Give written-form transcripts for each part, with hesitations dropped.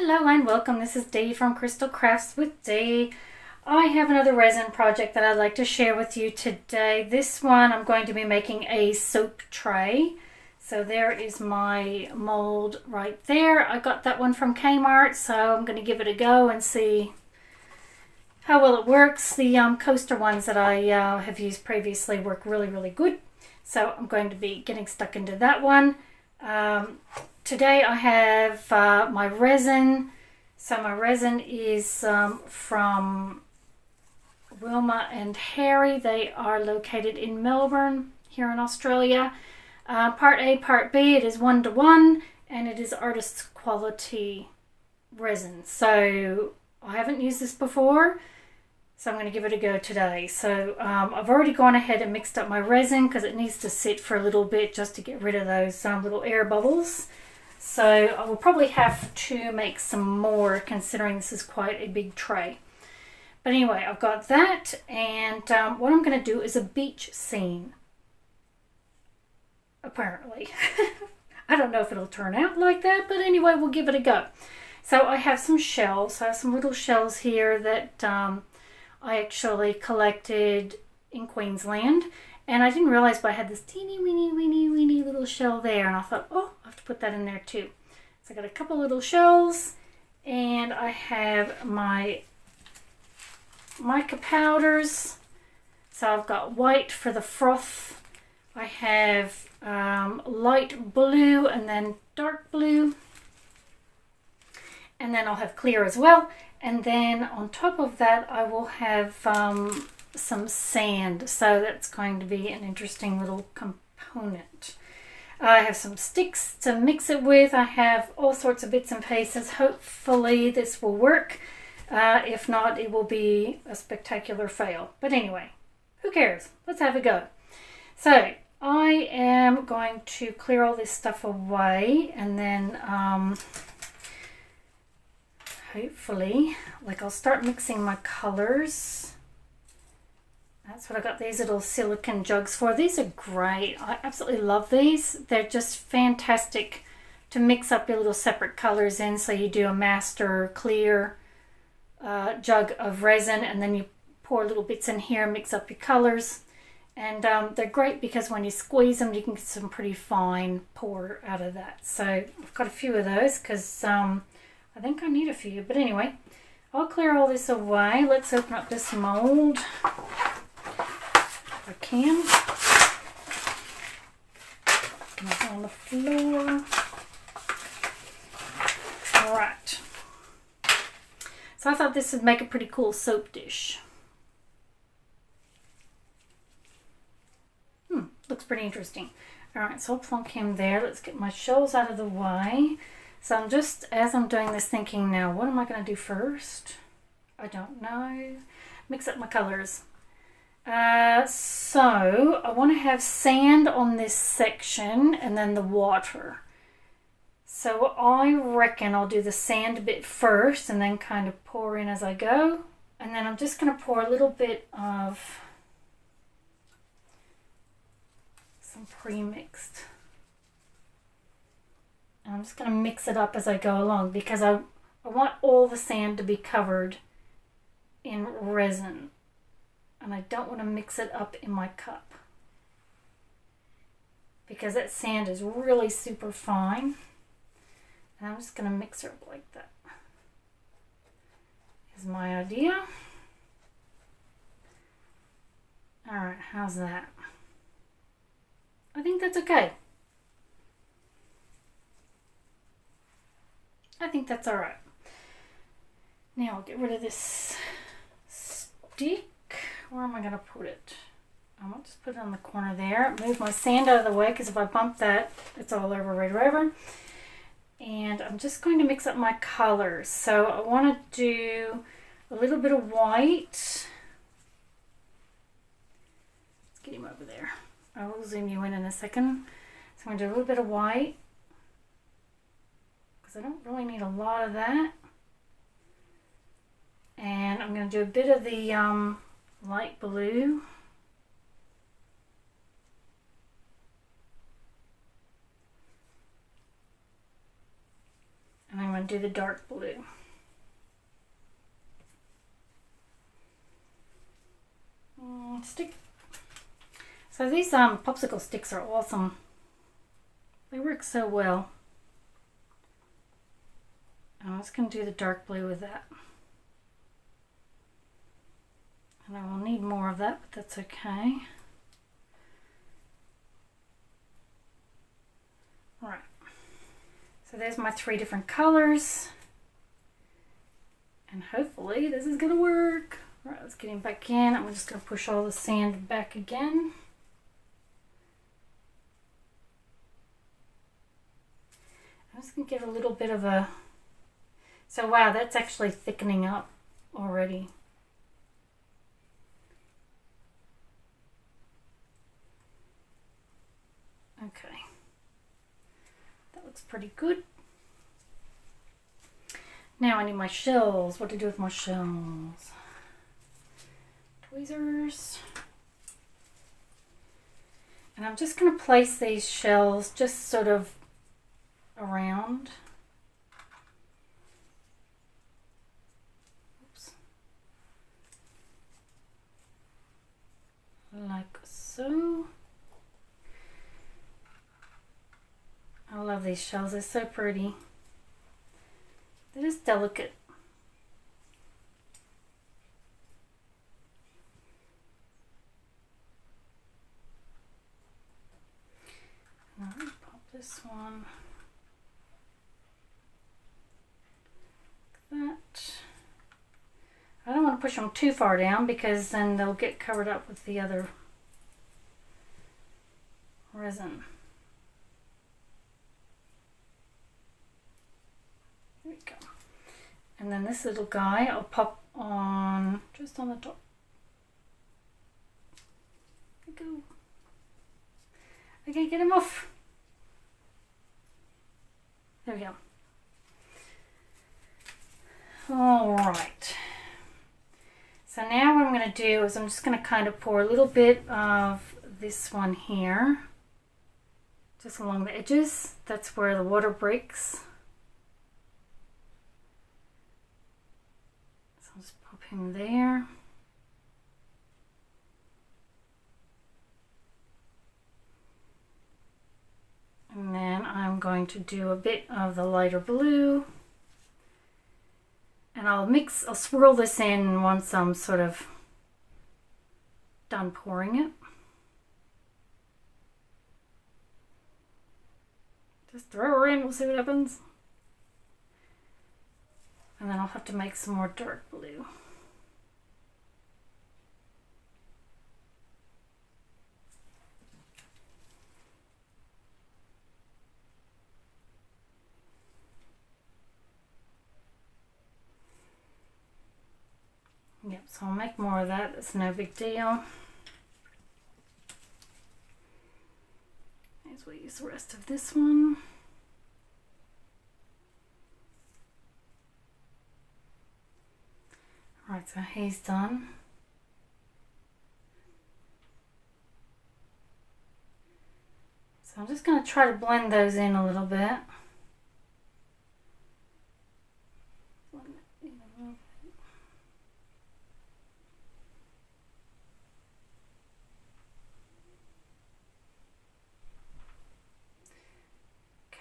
Hello and welcome. This is Dee from Crystal Crafts with Dee. I have another resin project that I'd like to share with you today. This one I'm going to be making a soap tray. So there is my mold right there. I got that one from Kmart, so I'm going to give it a go and see how well it works. The coaster ones that I have used previously work really good. So I'm going to be getting stuck into that one. Today I have my resin. So my resin is from Wilma and Harry. They are located in Melbourne here in Australia. Part A, Part B, it is 1:1 and it is artist's quality resin. So I haven't used this before, so I'm going to give it a go today. So I've already gone ahead and mixed up my resin because it needs to sit for a little bit just to get rid of those little air bubbles. So I will probably have to make some more considering this is quite a big tray. But anyway, I've got that, and what I'm going to do is a beach scene. Apparently. I don't know if it'll turn out like that, but anyway, we'll give it a go. So I have some shells. I have some little shells here that I actually collected in Queensland. And I didn't realize, but I had this teeny weeny little shell there. And I thought, oh, I have to put that in there too. So I got a couple little shells. And I have my mica powders. So I've got white for the froth. I have light blue and then dark blue. And then I'll have clear as well. And then on top of that, I will have some sand. So that's going to be an interesting little component. I have some sticks to mix it with. I have all sorts of bits and pieces. Hopefully this will work. If not, it will be a spectacular fail. But anyway, who cares? Let's have a go. So I am going to clear all this stuff away, and then hopefully, I'll start mixing my colors. That's what I got these little silicone jugs for. These are great. I absolutely love these. They're just fantastic to mix up your little separate colors in. So you do a master clear jug of resin, and then you pour little bits in here, mix up your colors. And they're great because when you squeeze them, you can get some pretty fine pour out of that. So I've got a few of those because I think I need a few. But anyway, I'll clear all this away. Let's open up this mold. If I can. It's on the floor. Alright. So I thought this would make a pretty cool soap dish. Looks pretty interesting. Alright, so I'll plonk him there. Let's get my shells out of the way. So I'm just, as I'm doing this, thinking now, what am I going to do first? I don't know. Mix up my colors. So I want to have sand on this section and then the water. So I reckon I'll do the sand bit first and then kind of pour in as I go. And then I'm just going to pour a little bit of some pre-mixed. And I'm just going to mix it up as I go along because I want all the sand to be covered in resin. And I don't want to mix it up in my cup because that sand is really super fine. And I'm just going to mix her up like that. Is my idea. Alright, how's that? I think that's okay. I think that's alright. Now I'll get rid of this stick. Where am I going to put it? I might just put it on the corner there. Move my sand out of the way because if I bump that, it's all over right over. And I'm just going to mix up my colors. So I want to do a little bit of white. Let's get him over there. I will zoom you in a second. So I'm going to do a little bit of white because I don't really need a lot of that. And I'm going to do a bit of the light blue. And I'm going going to do the dark blue. Stick. So these popsicle sticks are awesome. They work so well. I'm just going to do the dark blue with that. And I will need more of that, but that's okay. Right. So there's my 3 different colors. And hopefully this is going to work. All right, let's get him back in. I'm just going to push all the sand back again. I'm just going to get a little bit of a... So wow, that's actually thickening up already. Okay. That looks pretty good. Now I need my shells. What to do with my shells? Tweezers. And I'm just going to place these shells just sort of around. Oops. Like so. I love these shells. They're so pretty. They're just delicate. Now let me pop this one like that. I don't want to push them too far down because then they'll get covered up with the other resin. There we go. And then this little guy I'll pop on just on the top. There we go. Okay, get him off. There we go. All right. So now what I'm going to do is I'm just going to kind of pour a little bit of this one here, just along the edges. That's where the water breaks. So I'll just pop him there. And then I'm going to do a bit of the lighter blue. And I'll swirl this in once I'm sort of done pouring it. Just throw her in, we'll see what happens. And then I'll have to make some more dark blue. Yep, so I'll make more of that. It's no big deal. We'll use the rest of this one. Alright, so he's done. So I'm just going to try to blend those in a little bit.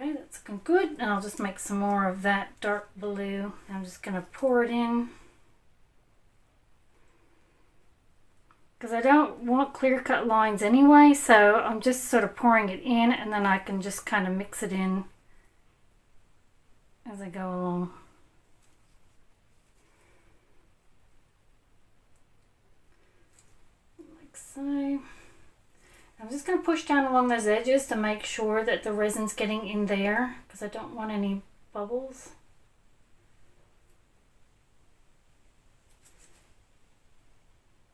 Okay, that's looking good. And I'll just make some more of that dark blue. I'm just going to pour it in, because I don't want clear cut lines anyway, so I'm just sort of pouring it in, and then I can just kind of mix it in as I go along. Like so. I'm just going to push down along those edges to make sure that the resin's getting in there, because I don't want any bubbles.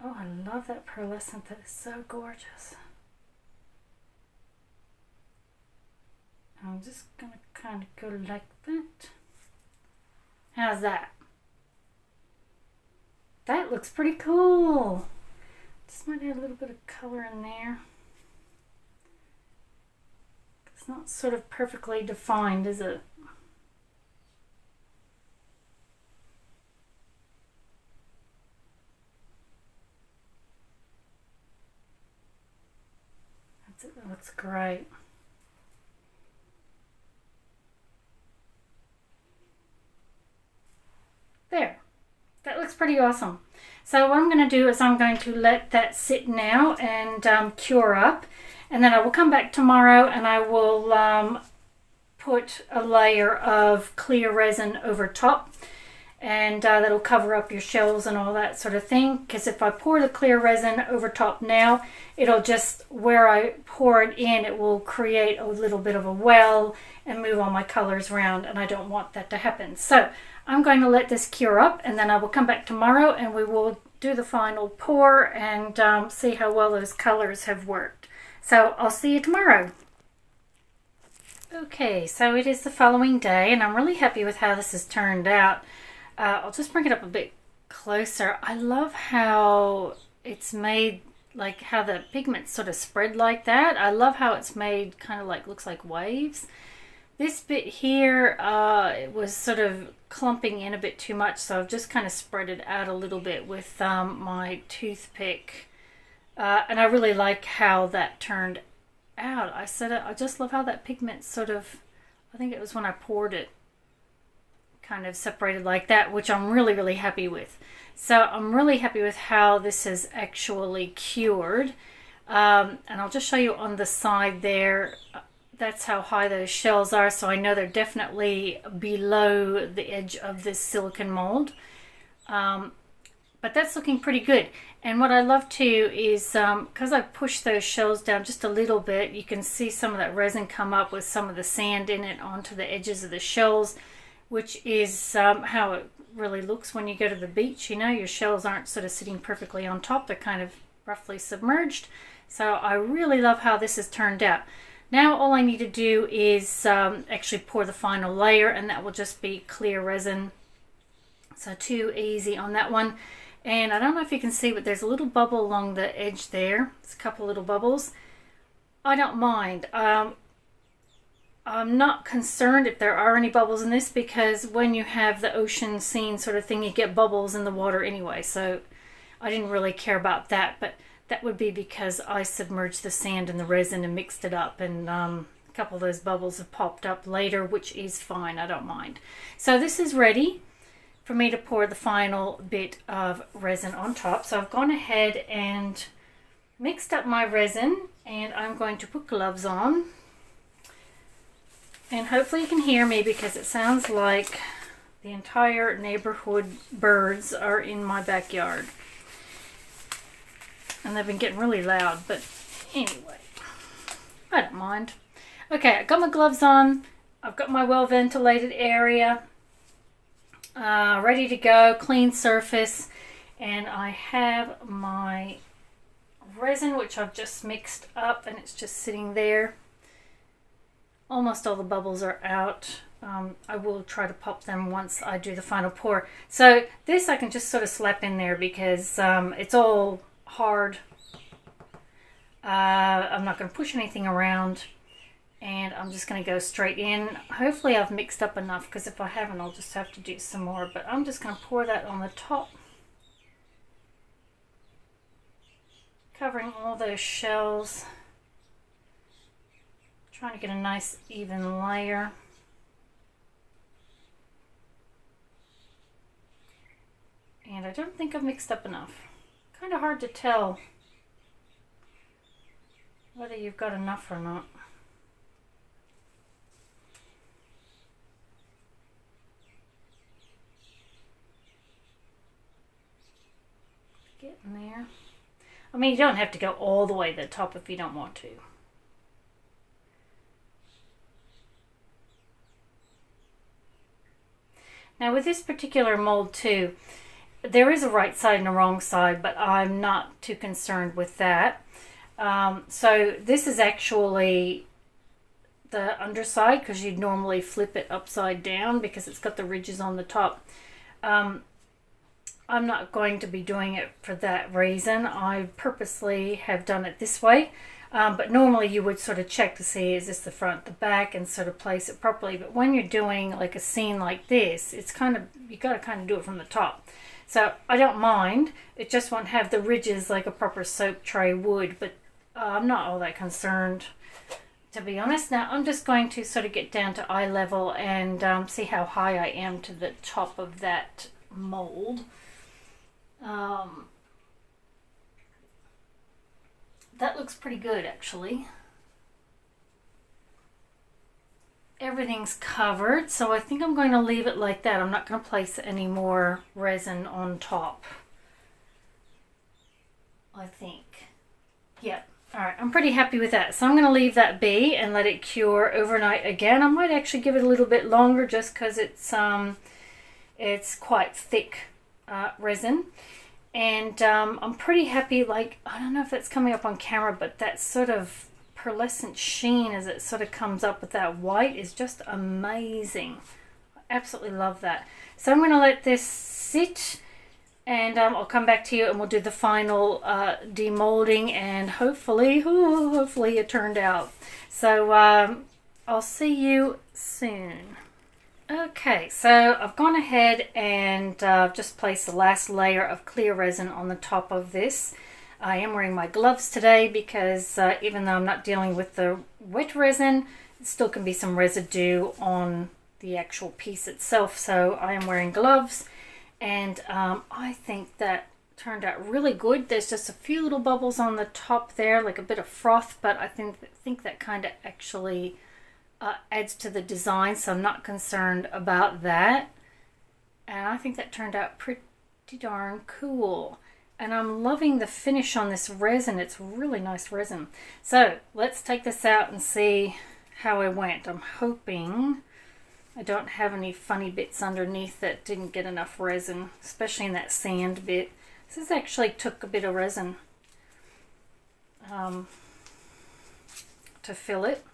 Oh, I love that pearlescent. That is so gorgeous. I'm just going to kind of go like that. How's that? That looks pretty cool. Just might add a little bit of color in there. It's not sort of perfectly defined, is it? looks great. There, that looks pretty awesome. So what I'm going to do is I'm going to let that sit now and cure up, and then I will come back tomorrow and I will put a layer of clear resin over top, and that'll cover up your shells and all that sort of thing, because if I pour the clear resin over top now, it'll just, where I pour it in, it will create a little bit of a well and move all my colors around, and I don't want that to happen. So I'm going to let this cure up, and then I will come back tomorrow and we will do the final pour and see how well those colors have worked. So I'll see you tomorrow. Okay, so it is the following day and I'm really happy with how this has turned out. I'll just bring it up a bit closer. I love how it's made, like how the pigments sort of spread like that. I love how it's made kind of like, looks like waves. This bit here, it was sort of clumping in a bit too much, so I've just kind of spread it out a little bit with my toothpick. And I really like how that turned out. I just love how that pigment sort of, I think it was when I poured it, kind of separated like that, which I'm really, really happy with. So I'm really happy with how this has actually cured. And I'll just show you on the side there. That's how high those shells are, so I know they're definitely below the edge of this silicone mold. But that's looking pretty good. And what I love too is, because I pushed those shells down just a little bit, you can see some of that resin come up with some of the sand in it onto the edges of the shells, which is how it really looks when you go to the beach. You know, your shells aren't sort of sitting perfectly on top, they're kind of roughly submerged. So I really love how this has turned out. Now all I need to do is actually pour the final layer, and that will just be clear resin. So too easy on that one. And I don't know if you can see, but there's a little bubble along the edge there. It's a couple little bubbles. I don't mind. I'm not concerned if there are any bubbles in this, because when you have the ocean scene sort of thing, you get bubbles in the water anyway. So I didn't really care about that, but that would be because I submerged the sand and the resin and mixed it up, and a couple of those bubbles have popped up later, which is fine, I don't mind. So this is ready for me to pour the final bit of resin on top. So I've gone ahead and mixed up my resin, and I'm going to put gloves on. And hopefully you can hear me, because it sounds like the entire neighborhood birds are in my backyard. And they've been getting really loud, but anyway, I don't mind. Okay, I've got my gloves on. I've got my well ventilated area ready to go, clean surface, and I have my resin, which I've just mixed up, and it's just sitting there. Almost all the bubbles are out. I will try to pop them once I do the final pour. So this I can just sort of slap in there, because it's all hard. I'm not going to push anything around, and I'm just going to go straight in. Hopefully I've mixed up enough, because if I haven't, I'll just have to do some more. But I'm just going to pour that on the top, covering all those shells, trying to get a nice even layer. And I don't think I've mixed up enough. Kind of hard to tell whether you've got enough or not. Getting there. I mean, you don't have to go all the way to the top if you don't want to. Now with this particular mold too, there is a right side and a wrong side, but I'm not too concerned with that. So this is actually the underside, because you'd normally flip it upside down because it's got the ridges on the top. I'm not going to be doing it for that reason. I purposely have done it this way. But normally you would sort of check to see, is this the front, the back, and sort of place it properly. But when you're doing like a scene like this, it's kind of, you got to kind of do it from the top. So I don't mind. It just won't have the ridges like a proper soap tray would. But I'm not all that concerned, to be honest. Now I'm just going to sort of get down to eye level and see how high I am to the top of that mold. That looks pretty good, actually. Everything's covered, so I think I'm going to leave it like that. I'm not going to place any more resin on top, I think. Yep. Alright, I'm pretty happy with that. So I'm going to leave that be and let it cure overnight again. I might actually give it a little bit longer just because it's quite thick resin. And I'm pretty happy, like, I don't know if that's coming up on camera, but that sort of pearlescent sheen as it sort of comes up with that white is just amazing. I absolutely love that. So I'm going to let this sit, and I'll come back to you and we'll do the final demolding, and hopefully it turned out. So I'll see you soon. Okay, so I've gone ahead and just placed the last layer of clear resin on the top of this. I am wearing my gloves today because even though I'm not dealing with the wet resin, it still can be some residue on the actual piece itself. So I am wearing gloves, and I think that turned out really good. There's just a few little bubbles on the top there, like a bit of froth, but I think that kind of actually adds to the design, so I'm not concerned about that. And I think that turned out pretty darn cool. And I'm loving the finish on this resin. It's really nice resin. So let's take this out and see how it went. I'm hoping I don't have any funny bits underneath that didn't get enough resin, especially in that sand bit. This actually took a bit of resin to fill it,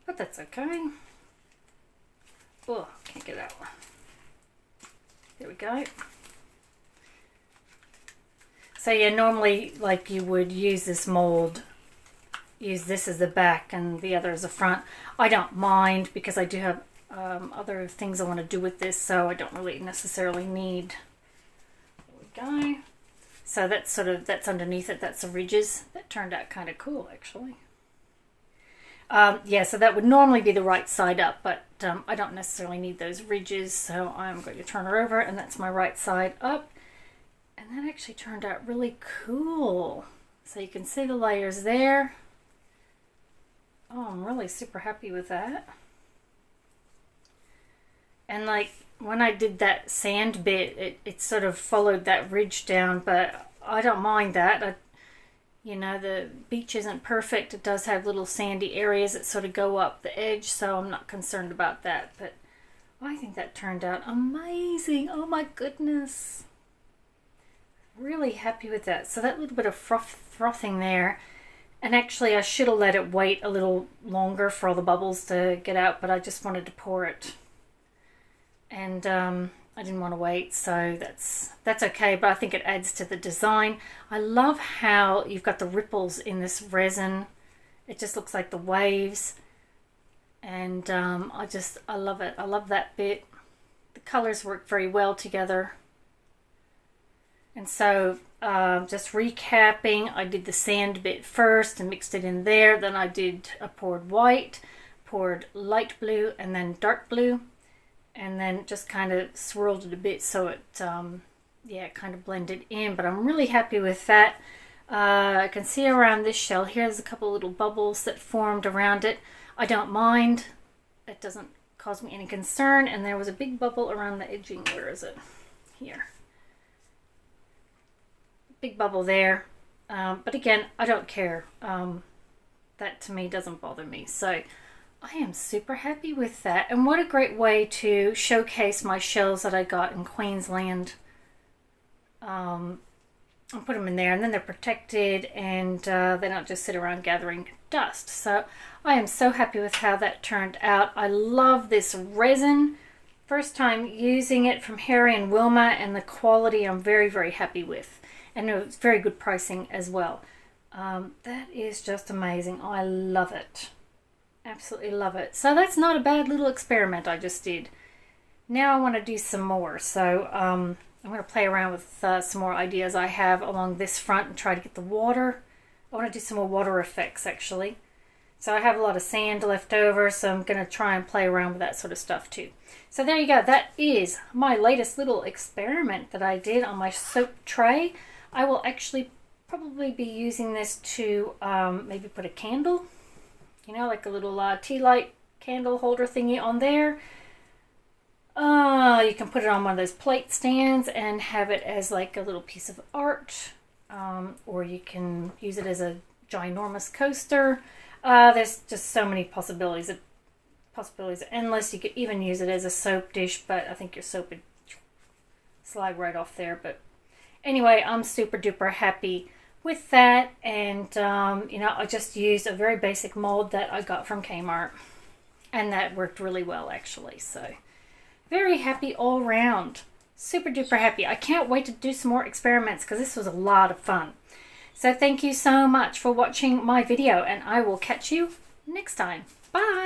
but that's okay. Oh, can't get out. There we go. So yeah, normally like you would use this mold, use this as the back and the other as the front. I don't mind because I do have other things I want to do with this, so I don't really necessarily need. There we go. So that's underneath it. That's the ridges. That turned out kind of cool, actually. Yeah, so that would normally be the right side up, but I don't necessarily need those ridges, so I'm going to turn her over, and that's my right side up. And that actually turned out really cool. So you can see the layers there. Oh, I'm really super happy with that. And like when I did that sand bit, it sort of followed that ridge down, but I don't mind that. You know, the beach isn't perfect. It does have little sandy areas that sort of go up the edge, so I'm not concerned about that. But I think that turned out amazing. Oh my goodness. Really happy with that. So that little bit of frothing there, and actually I should have let it wait a little longer for all the bubbles to get out, but I just wanted to pour it, and I didn't want to wait, so that's okay, but I think it adds to the design. I love how you've got the ripples in this resin. It just looks like the waves, and I love it. I love that bit. The colors work very well together. And so just recapping, I did the sand bit first and mixed it in there. Then I poured white, poured light blue, and then dark blue. And then just kind of swirled it a bit so it, yeah, kind of blended in. But I'm really happy with that. I can see around this shell here, there's a couple little bubbles that formed around it. I don't mind. It doesn't cause me any concern. And there was a big bubble around the edging. Where is it? Here. Big bubble there, but again, I don't care. That to me doesn't bother me, so I am super happy with that. And what a great way to showcase my shells that I got in Queensland. I'll put them in there, and then they're protected, and they don't just sit around gathering dust. So I am so happy with how that turned out. I love this resin. First time using it from Harry and Wilma, and the quality I'm very, very happy with. And it was very good pricing as well. That is just amazing. I love it. Absolutely love it. So that's not a bad little experiment I just did. Now I want to do some more. So I'm going to play around with some more ideas I have along this front and try to get the water I want to do some more water effects actually. So I have a lot of sand left over, so I'm going to try and play around with that sort of stuff too. So there you go. That is my latest little experiment that I did on my soap tray. I will actually probably be using this to maybe put a candle, you know, like a little tea light candle holder thingy on there. You can put it on one of those plate stands and have it as like a little piece of art, or you can use it as a ginormous coaster. There's just so many possibilities. Possibilities are endless. You could even use it as a soap dish, but I think your soap would slide right off there. But anyway, I'm super duper happy with that, and you know, I just used a very basic mold that I got from Kmart, and that worked really well actually. So very happy all around. Super duper happy. I can't wait to do some more experiments because this was a lot of fun. So thank you so much for watching my video, and I will catch you next time. Bye!